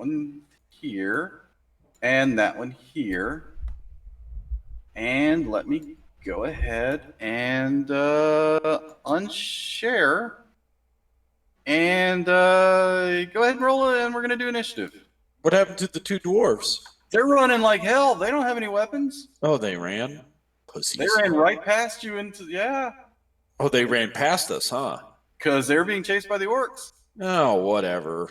one here, and that one here. And let me go ahead and unshare. And go ahead and roll it, and we're going to do initiative. What happened to the two dwarves? They're running like hell. They don't have any weapons. Oh, they ran? Pussies. They ran right past you into, yeah. Oh, they ran past us, huh? Because they're being chased by the orcs. Oh, whatever.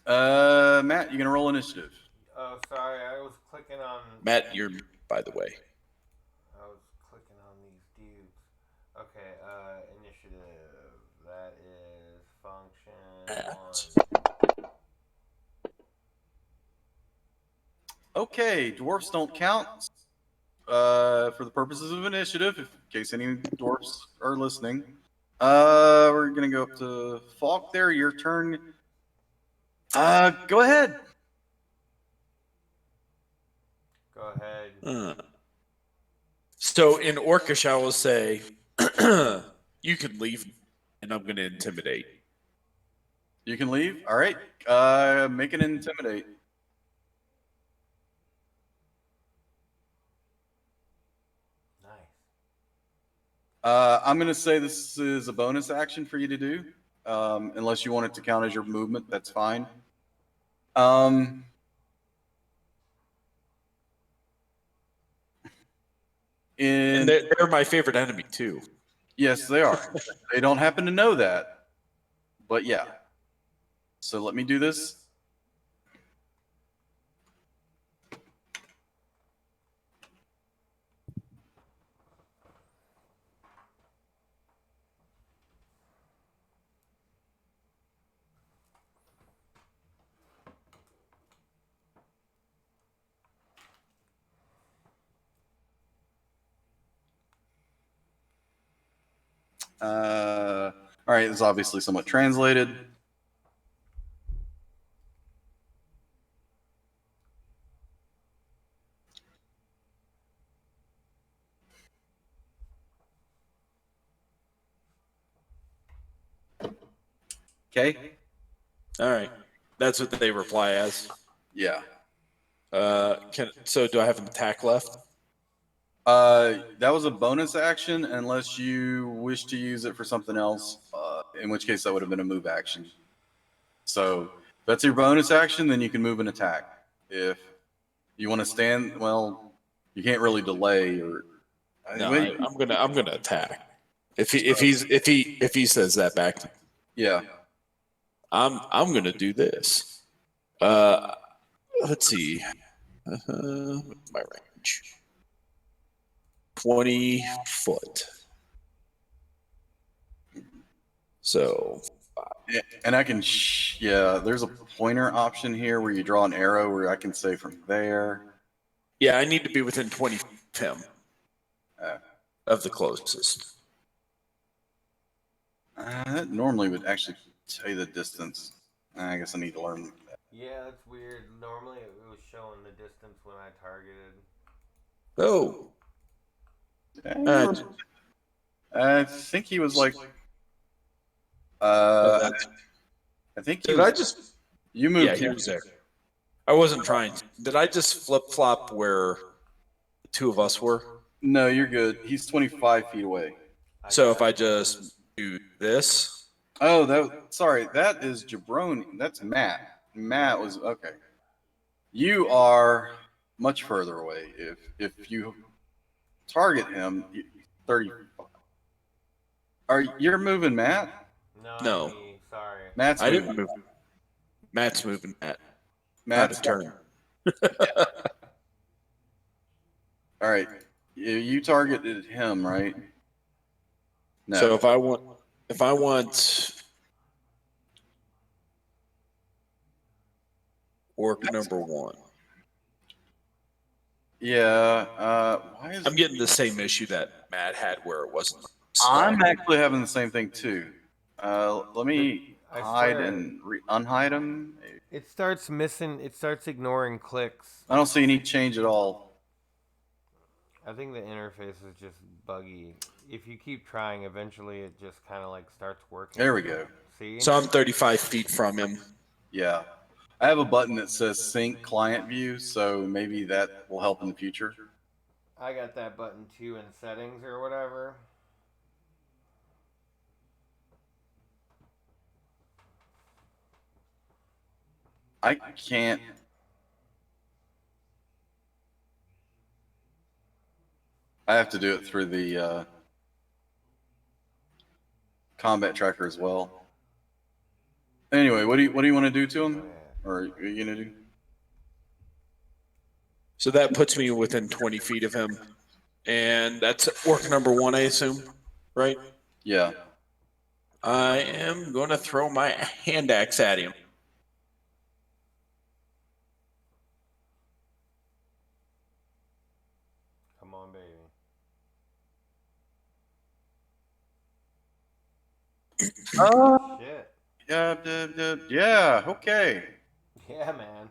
Matt, you going to roll initiative? Oh, sorry, I was clicking on... Matt, you're, by the way. I was clicking on these dudes. Okay, initiative. That is function 1. Okay, dwarfs don't count for the purposes of initiative, in case any dwarfs are listening. We're going to go up to Falk there. Your turn. Go ahead. Go ahead. So in Orcish, I will say, you can leave, and I'm going to intimidate. You can leave? All right. Make an intimidate. Nice. I'm going to say this is a bonus action for you to do. Unless you want it to count as your movement, that's fine. And they're my favorite enemy, too. Yes, they are. They don't happen to know that. But yeah. So let me do this. All right, it's obviously somewhat translated. Okay. All right. That's what they reply as. Yeah. So do I have an attack left? That was a bonus action unless you wish to use it for something else, in which case that would have been a move action. So if that's your bonus action, then you can move and attack. If you want to stand, well, you can't really delay or. No, I'm gonna attack. If he says that back, yeah, I'm gonna do this. Let's see, my range, 20 foot. So, and I can, there's a pointer option here where you draw an arrow where I can say from there. Yeah, I need to be within 20 of him, of the closest. That normally would actually tell you the distance. I guess I need to learn that. Yeah, that's weird. Normally it was showing the distance when I targeted. Oh. I think he was like. I think he was. You moved. Yeah, he was there. I wasn't trying. Did I just flip flop where the two of us were? No, you're good. He's 25 feet away. So if I just do this. Oh, sorry. That is Jabroni. That's Matt. Matt was okay. You are much further away. If you target him, 30. You're moving, Matt? No. Sorry. Matt's I moving. didn't move. Matt's moving. Matt's turn. All right. You targeted him, right? No. So if I want orc number 1. Yeah. Why is I'm getting the same issue that Matt had where it wasn't. I'm actually having the same thing too. Let me hide and unhide him. It starts missing. It starts ignoring clicks. I don't see any change at all. I think the interface is just buggy. If you keep trying, eventually it just kind of like starts working. There we go. See? So I'm 35 feet from him. Yeah. I have a button that says sync client view, so maybe that will help in the future. I got that button too in settings or whatever. I can't. I have to do it through the combat tracker as well. Anyway, what do you want to do to him? Or are you gonna do? So that puts me within 20 feet of him. And that's orc number 1, I assume, right? Yeah. I am going to throw my hand axe at him. Come on, baby. Shit. Yeah. Okay. Yeah, man.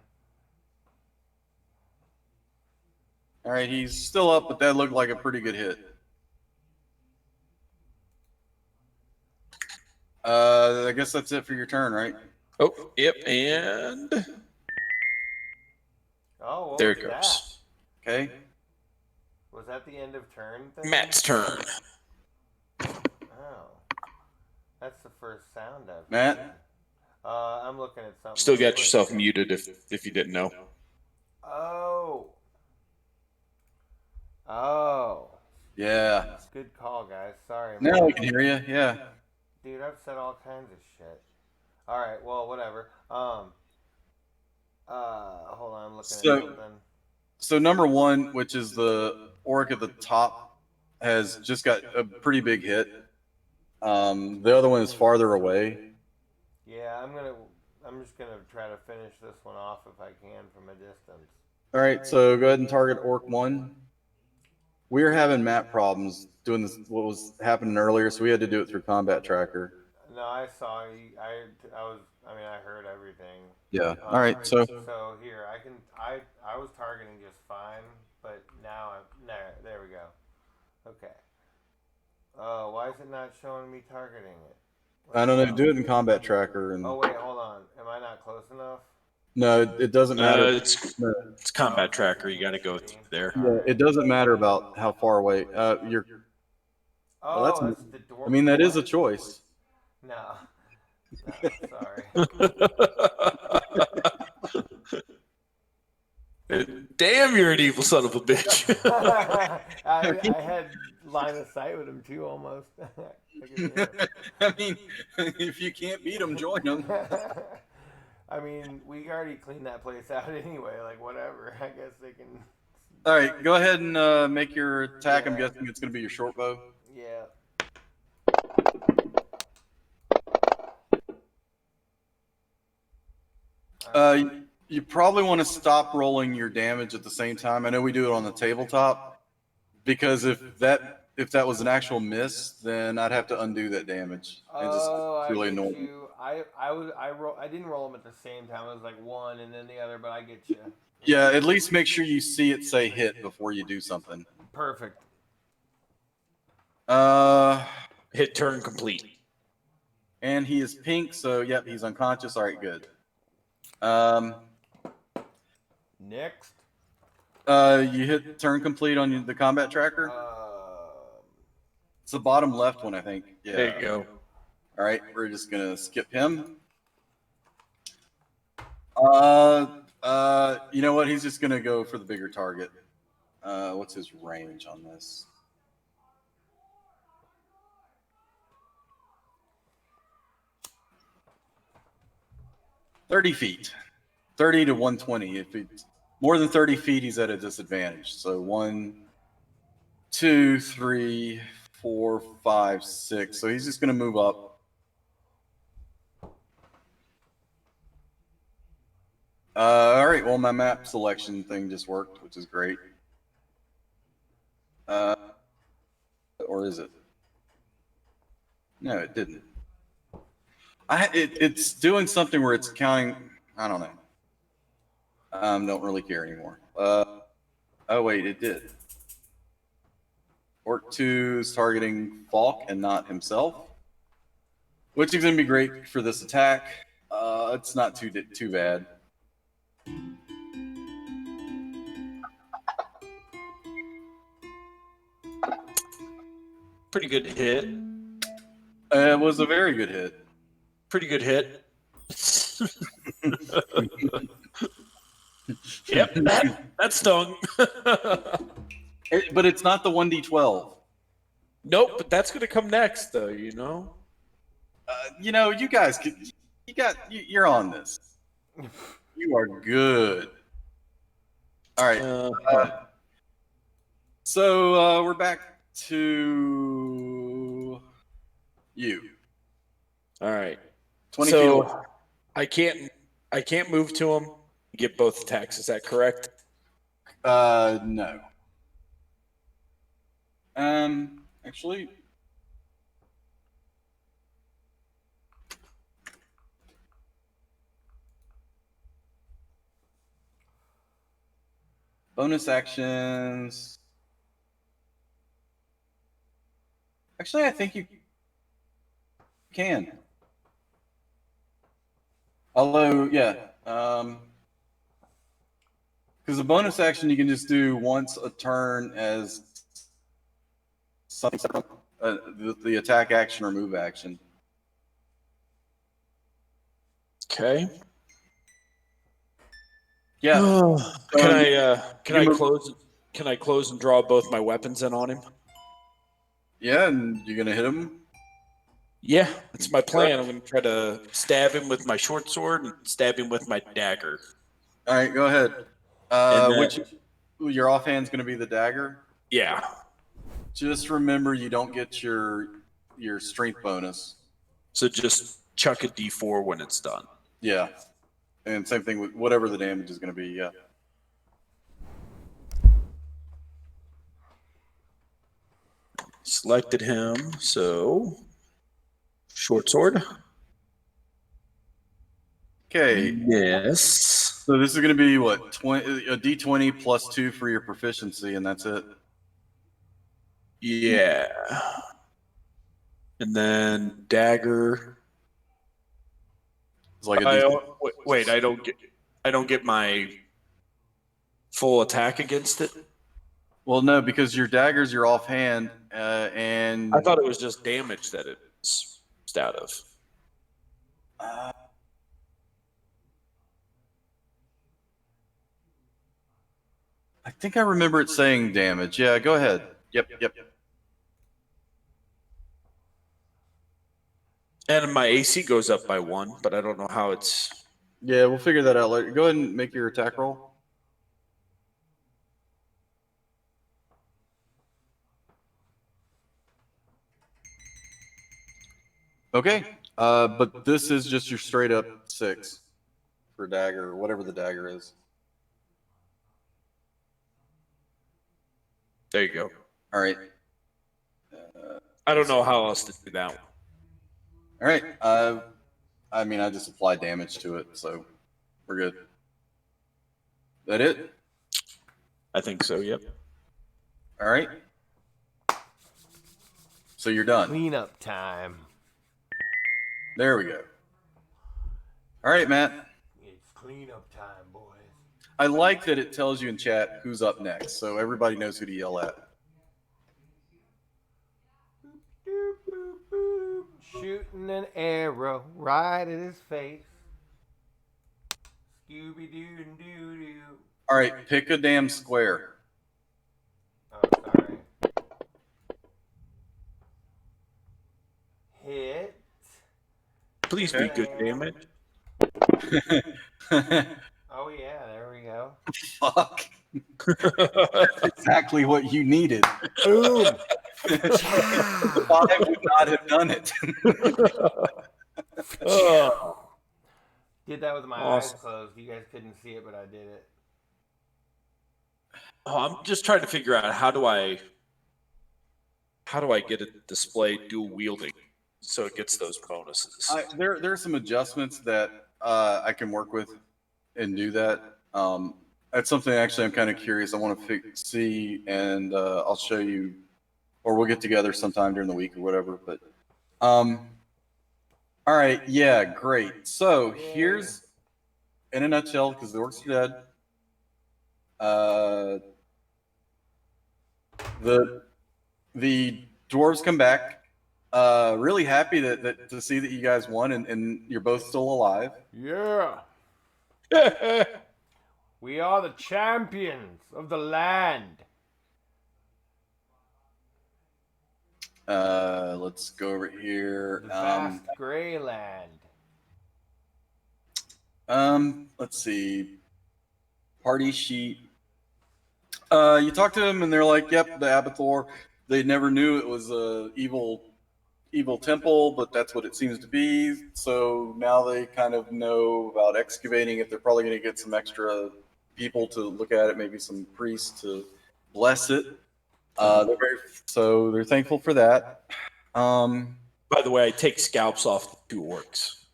All right. He's still up, but that looked like a pretty good hit. I guess that's it for your turn, right? Oh, yep, and Oh, what there was it goes. that? Okay. Was that the end of turn thing? Matt's turn. Oh. That's the first sound I've Matt? heard. I'm looking at something. Still real got quick. yourself muted if you didn't know. Oh. Oh. Yeah. Good call, guys. Sorry. Now man. we can hear you. Yeah. Dude, I've said all kinds of shit. All right, well, whatever. Hold on, I'm looking at something. So number 1, which is the orc at the top, has just got a pretty big hit. The other one is farther away. Yeah, I'm just gonna try to finish this one off if I can from a distance. All right, so go ahead and target orc 1. We were having map problems doing this. What was happening earlier, so we had to do it through combat tracker. No, I saw you. I heard everything. Yeah. All right. So So here, I was targeting just fine, but now there we go. Okay. Oh, why is it not showing me targeting it? I don't know. Do it in combat tracker, and Oh wait, hold on. Am I not close enough? no, it doesn't matter. It's combat tracker. You got to go there. Yeah, it doesn't matter about how far away. You're. Oh, Well, that's the door. I mean, that is a choice. No. Sorry. Damn, you're an evil son of a bitch. I had line of sight with him too, almost. I mean, if you can't beat them, join them. I mean, we already cleaned that place out anyway. Like whatever. I guess they can. All right, go ahead and make your attack. I'm Yeah. guessing it's going to be your short bow. Yeah. You probably want to stop rolling your damage at the same time. I know we do it on the tabletop, because if that was an actual miss, then I'd have to undo that damage. And Oh, just really I get annoying. you. I didn't roll them at the same time. It was like one and then the other, but I get you. Yeah, at least make sure you see it say hit before you do something. Perfect. Hit turn complete. And he is pink, so yep, he's unconscious. All right, good. Next. You hit turn complete on the combat tracker. Um, It's the bottom left one, I think. Yeah. There you go. All right, we're just gonna skip him. You know what? He's just gonna go for the bigger target. What's his range on this? "30 feet, 30 to 120. If it's more than 30 feet, he's at a disadvantage. So 1, 2, 3, 4, 5, 6. So he's just gonna move up. All right. Well, my map selection thing just worked, which is great. Or is it? No, it didn't. It's doing something where it's counting. I don't know. Don't really care anymore. Oh wait, it did. Orc 2 is targeting Falk and not himself, which is going to be great for this attack. It's not too bad. Pretty good hit. It was a very good hit. Pretty good hit. Yep, that stung. But it's not the 1d12. Nope, but that's gonna come next, though. You know. You guys, you're on this. You are good. All right. So we're back to you. All right. 20 feet away. So I can't move to him. Get both attacks. Is that correct? No. Actually, bonus actions. Actually, I think you can. Although, yeah. Because the bonus action you can just do once a turn as something separate, the attack action or move action. Okay. Yeah. Can I move- close? Can I close and draw both my weapons in on him? Yeah, and you're gonna hit him. Yeah, that's my plan. I'm going to try to stab him with my short sword and stab him with my dagger. All right, go ahead. And then- Which your offhand's gonna be the dagger. Yeah. Just remember, you don't get your strength bonus. So just chuck a D4 when it's done. Yeah, and same thing with whatever the damage is gonna be. Yeah. Selected him, so short sword. Okay. Yes. So this is going to be what, a D20 plus 2 for your proficiency, and that's it. Yeah. And then dagger. It's like a Wait, I don't get my full attack against it. Well, no, because your dagger's your offhand, and I thought it was just damage that it's out of. I think I remember it saying damage. Yeah, go ahead. Yep. And my AC goes up by 1, but I don't know how it's. Yeah, we'll figure that out later. Go ahead and make your attack roll. Okay, but this is just your straight up 6 for dagger, or whatever the dagger is. There you go. All right. I don't know how else to do that one. All right. I mean, I just apply damage to it, so we're good. That it? I think so, yep. All right. So you're done. Cleanup time. There we go. All right, Matt. It's cleanup time, boys. I like that it tells you in chat who's up next, so everybody knows who to yell at. Boop, boop, boop. Shooting an arrow right at his face. Scooby Doo and doo doo. All right, pick a damn square. Oh, sorry. Hit. Please be good damage. Oh yeah, there we go. Fuck. That's exactly what you needed. Boom. 5 would not have done it. Oh. Did that with my Awesome. eyes closed. You guys couldn't see it, but I did it. I'm just trying to figure out how do I get it displayed dual wielding so it gets those bonuses. There are some adjustments that I can work with and do that. That's something actually I'm kind of curious. I want to see, and I'll show you or we'll get together sometime during the week or whatever. But all right, yeah, great. So here's in a nutshell, because the orcs are dead. The dwarves come back. Really happy that to see that you guys won and you're both still alive. Yeah. We are the champions of the land. Let's go over here. The vast gray land. Let's see. Party sheet. You talk to them and they're like, "Yep, the Abathor." They never knew it was a evil temple, but that's what it seems to be. So now they kind of know about excavating it. They're probably going to get some extra people to look at it, maybe some priests to bless it. They're thankful for that. By the way, I take scalps off the 2 orcs.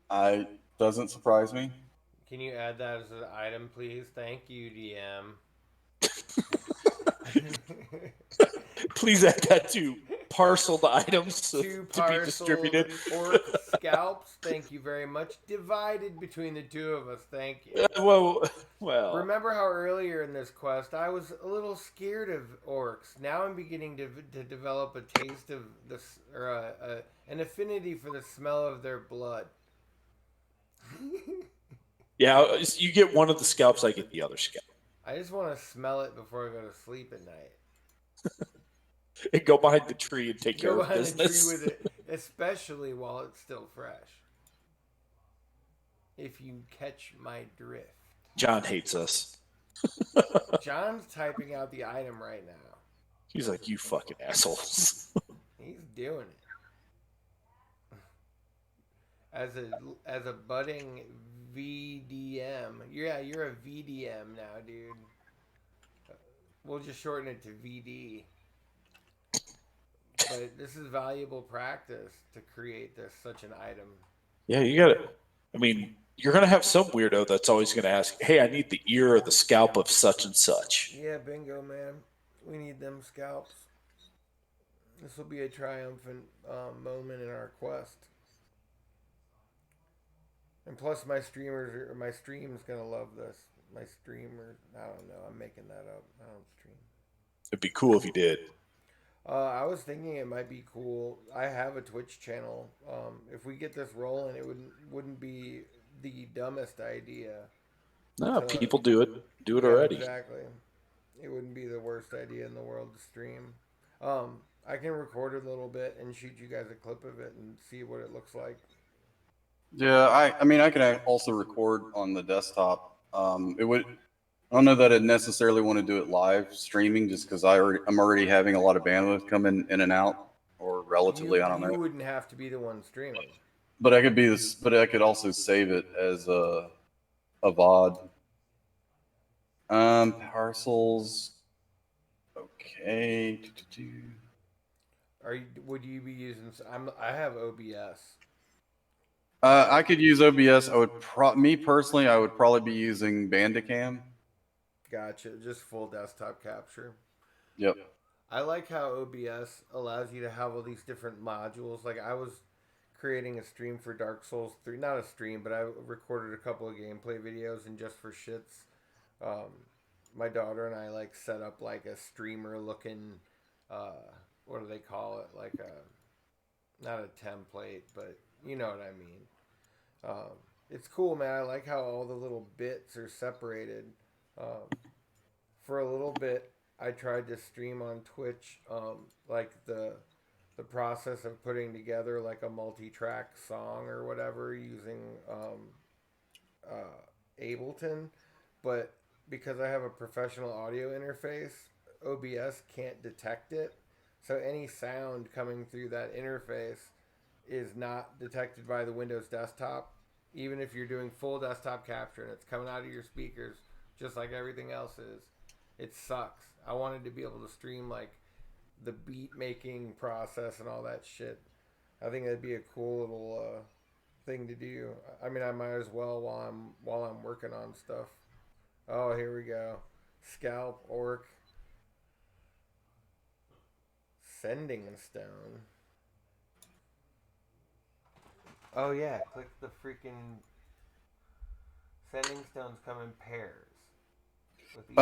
I doesn't surprise me. Can you add that as an item, please? Thank you, DM. Please add that to parceled items 2 to be distributed. orc scalps. Thank you very much. Divided between the 2 of us. Thank you. Well. Remember how earlier in this quest I was a little scared of orcs. Now I'm beginning to develop a taste of this, or an affinity for the smell of their blood. Yeah, you get one of the scalps, I get the other scalp. I just want to smell it before I go to sleep at night. And go behind the tree and take care Go of behind the business. tree with it, especially while it's still fresh. If you catch my drift. John hates us. John's typing out the item right now. He's like, "You fucking assholes." He's doing it. As a budding VDM. Yeah, you're a VDM now, dude. We'll just shorten it to VD. But this is valuable practice to create such an item. Yeah, you got it. I mean, you're going to have some weirdo that's always going to ask, "Hey, I need the ear or the scalp of such and such." Yeah, bingo, man. We need them scalps. This will be a triumphant moment in our quest. And plus, my stream's gonna love this. My streamer, I don't know. I'm making that up. I don't stream. It'd be cool if you did. I was thinking it might be cool. I have a Twitch channel. If we get this rolling, it wouldn't be the dumbest idea. No, people do it. Do it already. Exactly. It wouldn't be the worst idea in the world to stream. I can record a little bit and shoot you guys a clip of it and see what it looks like. Yeah, I mean, I can also record on the desktop. I don't know that I'd necessarily want to do it live streaming, just because I'm already having a lot of bandwidth coming in and out, or relatively. I don't know. You wouldn't have to be the one streaming. But I could be this. But I could also save it as a VOD. Parcels. Okay. Would you be using? I have OBS. I could use OBS. Me personally, I would probably be using Bandicam. Gotcha. Just full desktop capture. Yep. I like how OBS allows you to have all these different modules. Like I was creating a stream for Dark Souls 3. Not a stream, but I recorded a couple of gameplay videos, and just for shits, my daughter and I like set up like a streamer looking, what do they call it? Like not a template, but you know what I mean. It's cool, man. I like how all the little bits are separated. For a little bit, I tried to stream on Twitch, like the process of putting together like a multi-track song or whatever using Ableton, but because I have a professional audio interface, OBS can't detect it, so any sound coming through that interface is not detected by the Windows desktop, even if you're doing full desktop capture and it's coming out of your speakers just like everything else is. It sucks. I wanted to be able to stream like the beat making process and all that shit. I think that'd be a cool little thing to do. I mean, I might as well while I'm working on stuff. Oh, here we go. Scalp orc. Sending Stone. Oh yeah, click the freaking Sending Stones come in pairs. With each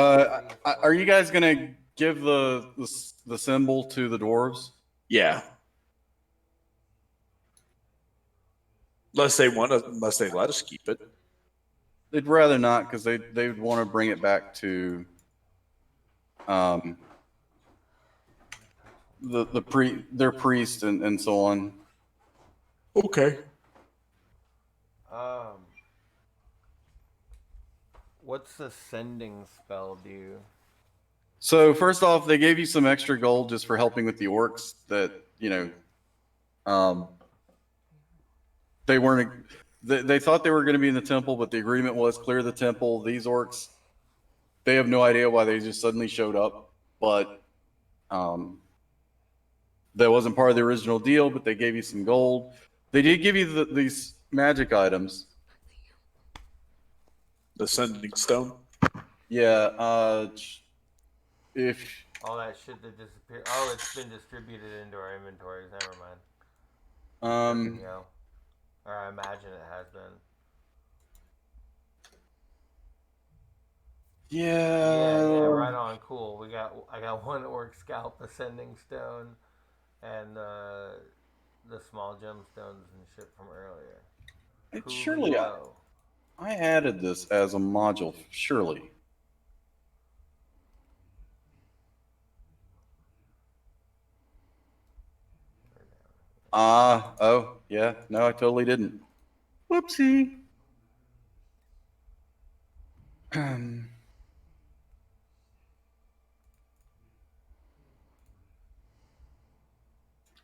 Are you guys gonna give the symbol to the dwarves? Yeah. Unless they let us keep it. They'd rather not because they'd want to bring it back to their priest and so on. Okay. What's the sending spell do? So first off, they gave you some extra gold just for helping with the orcs that, they weren't, they thought they were going to be in the temple, but the agreement was clear the temple. These orcs, they have no idea why they just suddenly showed up, but, that wasn't part of the original deal, but they gave you some gold. They did give you these magic items. The Sending Stone? Yeah, if all that shit that disappeared. Oh, it's been distributed into our inventories. Never mind. Or I imagine it has been. Yeah, right on. Cool. I got one orc scalp, ascending stone, and the small gemstones and shit from earlier. Surely I added this as a module. Surely. Oh, yeah. No, I totally didn't. Whoopsie.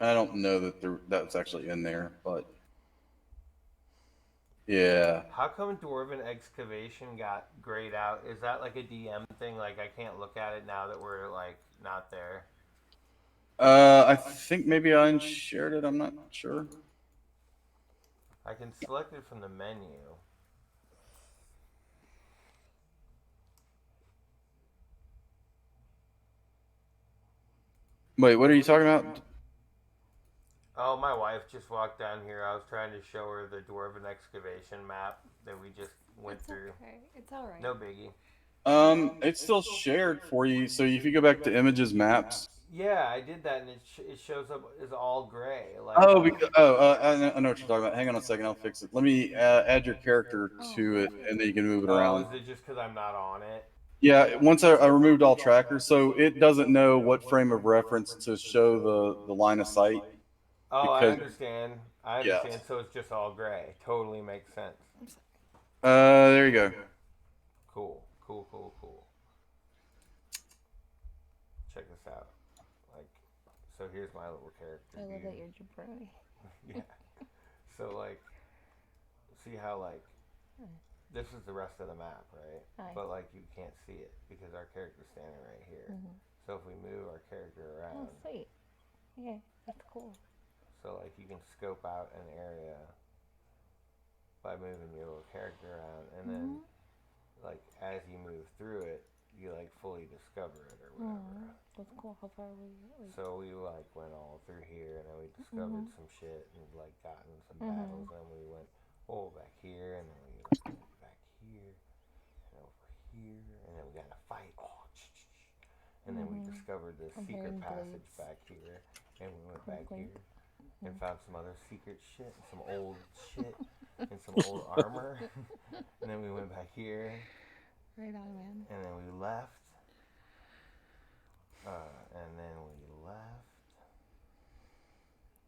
I don't know that that's actually in there, but yeah. How come Dwarven Excavation got grayed out? Is that like a DM thing? Like I can't look at it now that we're like not there. I think maybe I unshared it. I'm not sure. I can select it from the menu. Wait, what are you talking about? Oh, my wife just walked down here. I was trying to show her the Dwarven Excavation map that we just went through. Okay. It's all right. No biggie. It's still shared for you. So if you go back to images, maps. Yeah, I did that, and it shows up as all gray. Like, I know what you're talking about. Hang on a second, I'll fix it. Let me add your character to it, and then you can move it around. Is it just because I'm not on it? Yeah, once I removed all trackers, so it doesn't know what frame of reference to show the line of sight. Oh, I understand. Yeah. So it's just all gray. Totally makes sense. There you go. Cool. Check this out. Like, so here's my little character. I love that you're jabroni. Yeah. So like, see how like, this is the rest of the map, right? Hi. But like, you can't see it because our character's standing right here. So if we move our character around. Oh, sweet. Yeah, that's cool. So like, you can scope out an area by moving your little character around, and then like as you move through it, you like fully discover it or whatever. That's cool. How far were you? So we like went all through here, and then we discovered some shit and like gotten some battles, and we went back here, and then we like went back here and over here, and then we got in a fight. And then we discovered this secret passage back here, and we went back here and found some other secret shit, and some old shit, and some old armor. And then we went back here. Right on, man. And then we left.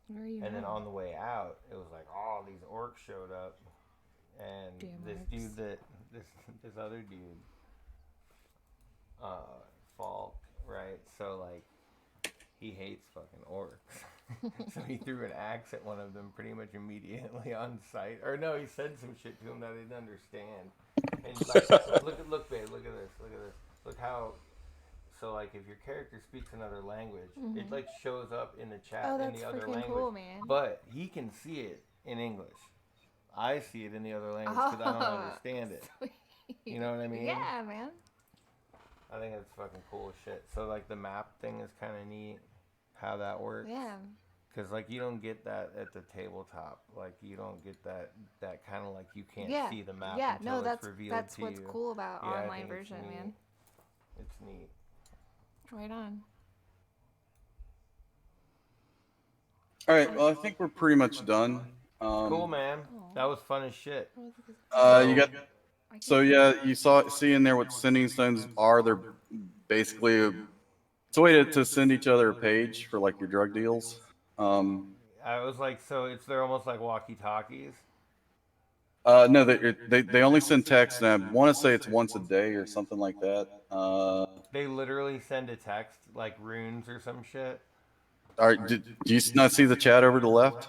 Where are you? And then on the way out, it was like all these orcs showed up, and this other dude, Falk, right? So like, he hates fucking orcs. So he threw an axe at one of them pretty much immediately on sight. Or no, he said some shit to him that I didn't understand. And he's like, look, babe, look at this. Look how. So like, if your character speaks another language, it like shows up in the chat in the other language. Cool, man. But he can see it in English. I see it in the other language because I don't understand it. Sweet. You know what I mean? Yeah, man. I think that's fucking cool as shit. So like, the map thing is kind of neat. how that works. Yeah. Because like you don't get that at the tabletop. Like you don't get that kind of like you can't Yeah. see the map Yeah. until No, it's that's revealed that's to what's you. cool about Yeah, I online think it's version, neat. man. It's neat. Right on. All right. Well, I think we're pretty much done. Cool, man. Aw. That was fun as shit. You got. So yeah, you see in there what sending stones are. They're basically it's a way to send each other a page for like your drug deals. I was like, so they're almost like walkie talkies. No, they only send text, and I want to say it's once a day or something like that. They literally send a text like runes or some shit. All right, do you not see the chat over to the left?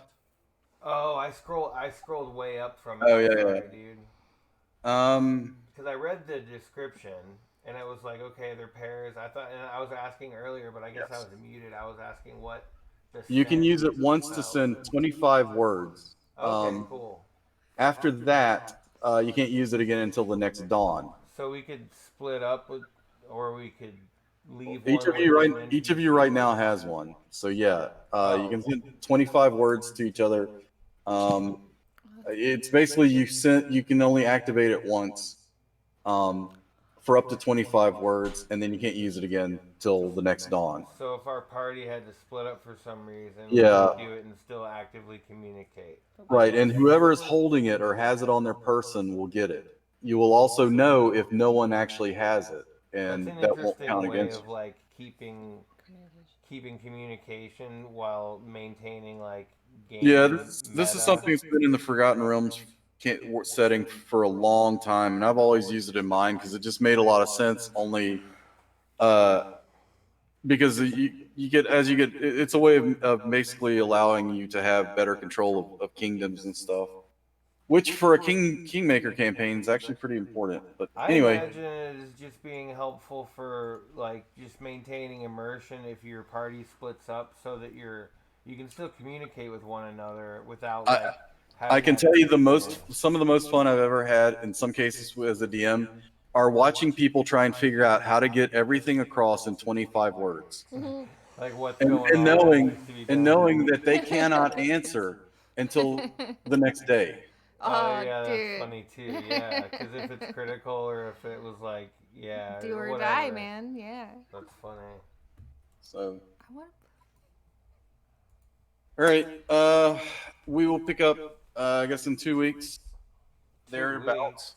Oh, I scrolled way up from it. Oh, yeah, Sorry, yeah. dude. Um, Because I read the description and it was like, okay, they're pairs. I thought, and I was asking earlier, but I guess I Yes. was muted. I was asking what the you can send- use it once to Oh. send 25 words. Okay, cool. After that, you can't use it again until the next dawn. So we could split up with, or we could leave. Each one of you with right them and each of be- you right now has one. So yeah, you can send 25 words to each other. It's basically you can only activate it once, for up to 25 words, and then you can't use it again till the next dawn. So if our party had to split up for some reason, Yeah. we could do it and still actively communicate. Right, and whoever is holding it or has it on their person will get it. You will also know if no one actually has it, and That's an that won't interesting count way against of you. like keeping communication while maintaining like game. Yeah, this is meta. something that's been in the Forgotten Realms setting for a long time, and I've always used it in mine because it just made a lot of sense. Only because you get it's a way of basically allowing you to have better control of kingdoms and stuff, which for a kingmaker campaign is actually pretty important. But I anyway, imagine it is just being helpful for like just maintaining immersion if your party splits up, so that you can still communicate with one another without like. I can tell you some of the most fun I've ever had, in some cases as a DM, are watching people try and figure out how to get everything across in 25 words. Like what's And, going and on? what knowing needs to be and done. knowing that they cannot answer until the next day. Oh yeah, that's dude. funny too. Yeah, because if it's critical or if it was like Do or whatever. die, man. Yeah. That's funny. So, I want all right, we will pick up, I guess, in 2 weeks. Thereabouts.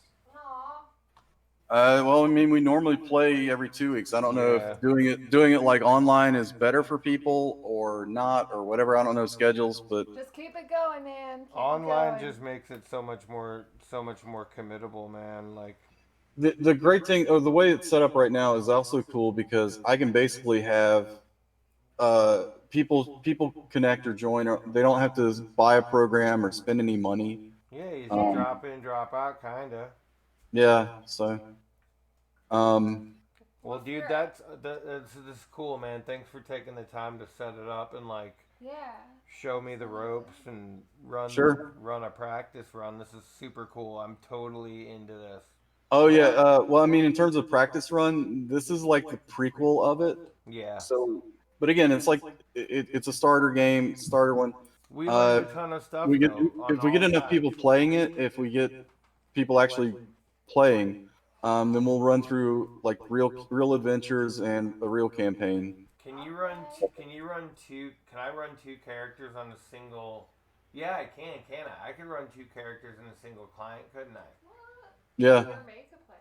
Well, I mean, we normally play every 2 weeks. I don't know Yeah. if doing it like online is better for people or not, or whatever. I don't know schedules, but Just keep it going, man. Keep Online it going. just makes it so much more committable, man. Like the great thing, or the way it's set up right now, is also cool because I can basically have people connect or join, or they don't have to buy a program or spend any money. yeah, you just drop in, drop out, kinda. Yeah, so Well, dude, that's this is cool, man. Thanks for taking the time to set it up and like Yeah. show me the ropes and Sure. run a practice run. This is super cool. I'm totally into this. oh yeah, well, I mean, in terms of practice run, this is like the prequel of it. Yeah. So, but again, it's like it's a starter game, starter one. We learned a ton of stuff. We get though, on if we get all enough sides. people playing it, if we get people actually playing, then we'll run through like real adventures and a real campaign. Can you run two? Can I run two characters on a single? Yeah, I can. Can I? I could run two characters in a single client, couldn't I? Yeah. May could play.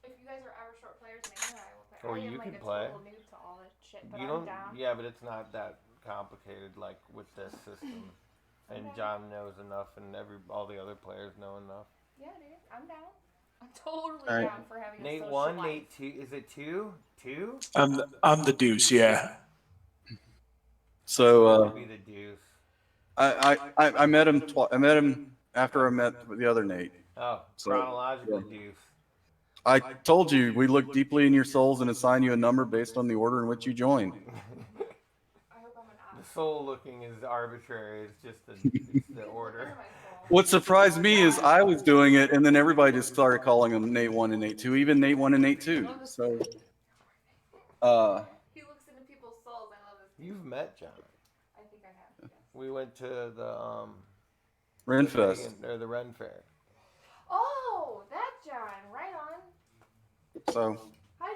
If you guys are ever short players, May and I will play. Or I am you like could a play. total noob to all this shit, but You I'm don't. down. Yeah, but it's not that complicated like with this system. And Okay. John knows enough, and all the other players know enough. Yeah, dude, I'm down. I'm totally All right. down for having a Nate social one, life. Nate two. Is it two? Two? I'm the deuce, yeah. So Would be the deuce. I met him. I met him after I met the other Nate. Oh, So, chronological yeah. deuce. I told you we look deeply in your souls and assign you a number based on the order in which you joined. I hope I'm an The ass. soul looking is arbitrary. It's just the order. What surprised me is I was doing it, and then everybody just started calling him Nate 1 and Nate 2, even Nate 1 and Nate 2. So, He looks into people's souls. I love this You've met John. I think I have. Yes. We went to the Renfest. Vegan- or the Ren Fair. Oh, that John. Right on. So, Hi,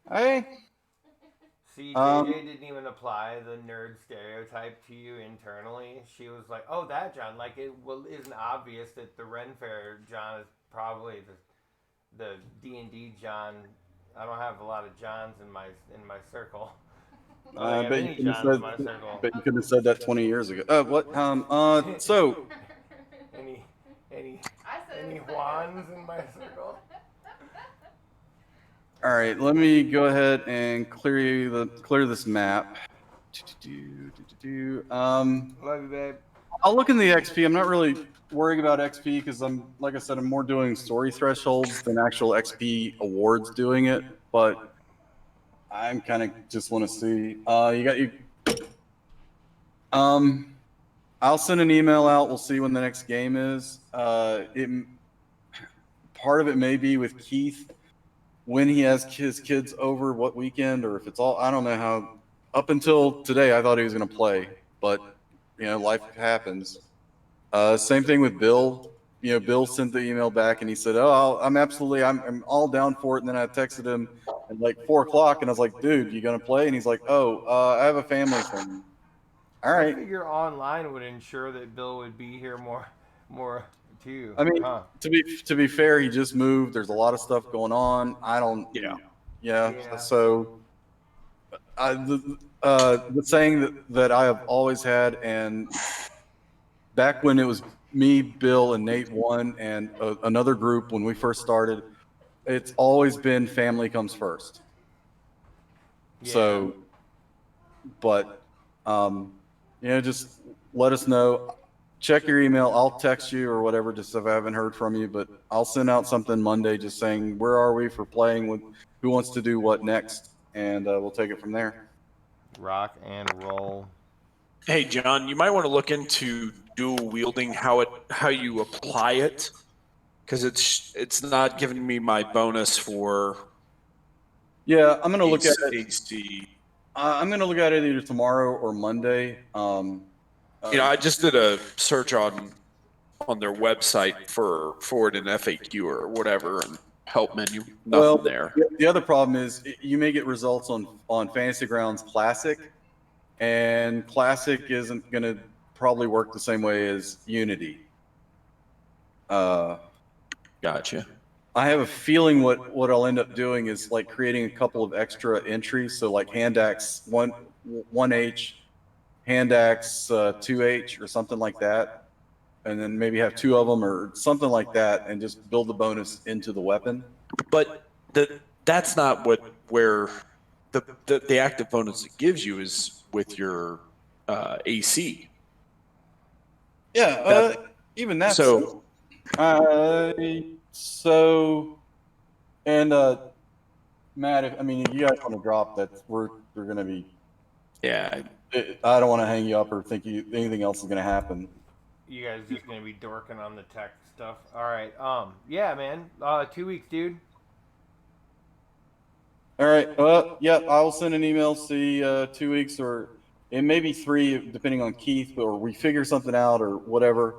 John. hey. See, Um, JJ didn't even apply the nerd stereotype to you internally. She was like, "Oh, that John." Like it isn't obvious that the Ren Fair John is probably the D&D John. I don't have a lot of Johns in my circle. I don't I have bet you any couldn't have Johns in said, my circle. bet you couldn't have said that 20 years ago. What? So, Any I said any it. Juans in my circle? all right, let me go ahead and clear this map. Love you, babe. I'll look in the XP. I'm not really worrying about XP because like I said, I'm more doing story thresholds than actual XP awards doing it. But I'm kind of just want to see. I'll send an email out. We'll see when the next game is. Part of it may be with Keith when he has his kids over, what weekend, or if it's all. I don't know how. Up until today, I thought he was going to play, but life happens. Same thing with Bill. Bill sent the email back and he said, "Oh, I'm all down for it." And then I texted him at like 4:00, and I was like, "Dude, you gonna play?" And he's like, "Oh, I have a family thing." All I right. figure online would ensure that Bill would be here more too. I mean, Huh. to be fair, he just moved. There's a lot of stuff going on. I don't. Yeah. Yeah. So, the saying that I have always had, and back when it was me, Bill, and Nate one, and another group when we first started, it's always been family comes first. Yeah. So, but just let us know. Check your email. I'll text you or whatever, just if I haven't heard from you. But I'll send out something Monday, just saying where are we for playing with, who wants to do what next, and we'll take it from there. Rock and roll. Hey, John, you might want to look into dual wielding, how you apply it, because it's not giving me my bonus for Yeah, I'm gonna look at it. AC. I'm gonna look at it either tomorrow or Monday. I just did a search on their website for it in FAQ or whatever, and help menu, nothing there. The other problem is you may get results on Fantasy Grounds Classic, and Classic isn't going to probably work the same way as Unity. Gotcha. I have a feeling what I'll end up doing is like creating a couple of extra entries, so like hand axe 1H, hand axe 2H, or something like that, and then maybe have two of them or something like that, and just build the bonus into the weapon. But that's not where the active bonus it gives you is with your AC. Yeah, even that. So And Matt, if you guys want to drop that, we're going to be. yeah, I don't want to hang you up or think anything else is going to happen. You guys just gonna be dorking on the tech stuff. All right. Yeah, man. 2 weeks, dude. All right. Yeah, I will send an email. See, 2 weeks, or it may be 3, depending on Keith, or we figure something out or whatever.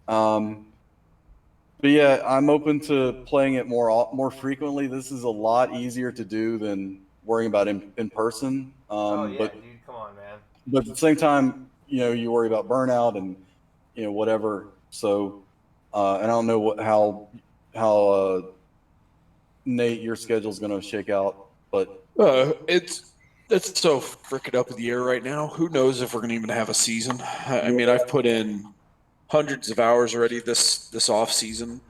But yeah, I'm open to playing it more frequently. This is a lot easier to do than worrying about in person. Dude, come on, man. But at the same time, you worry about burnout and whatever. So, and I don't know how Nate, your schedule is going to shake out, but it's so freaking up in the air right now. Who knows if we're going to even have a season? I mean, I've put in hundreds of hours already this off season,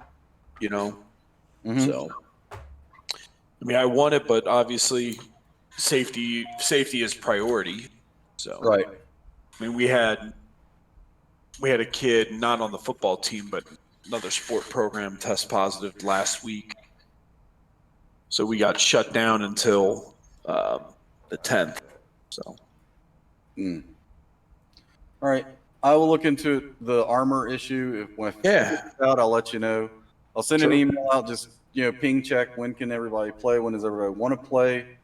Mhm. So, I mean, I want it, but obviously safety is priority. So, right. I mean, we had a kid not on the football team, but another sport program test positive last week. So we got shut down until the 10th. So, Mm. All right. I will look into the armor issue. When I figure it out, I'll let you know. I'll send an email out, just ping check when can everybody play, when does everybody want to play.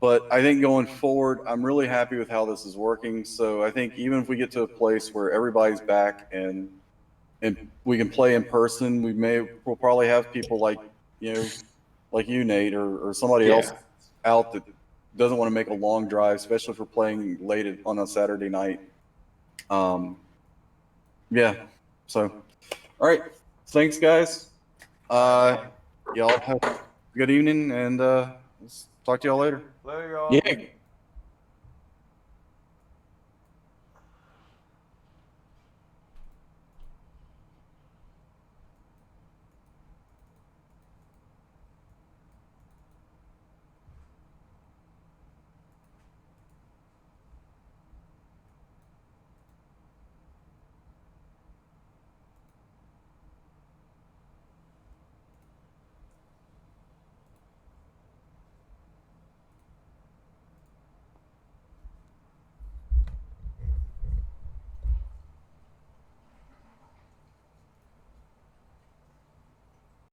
But I think going forward, I'm really happy with how this is working. So I think even if we get to a place where everybody's back and we can play in person, we'll probably have people like like you, Nate, or somebody Yeah. else out that doesn't want to make a long drive, especially if we're playing on a Saturday night. Yeah. So, all right. Thanks, guys. Y'all have a good evening, and talk to y'all later. Later, y'all. Yeah.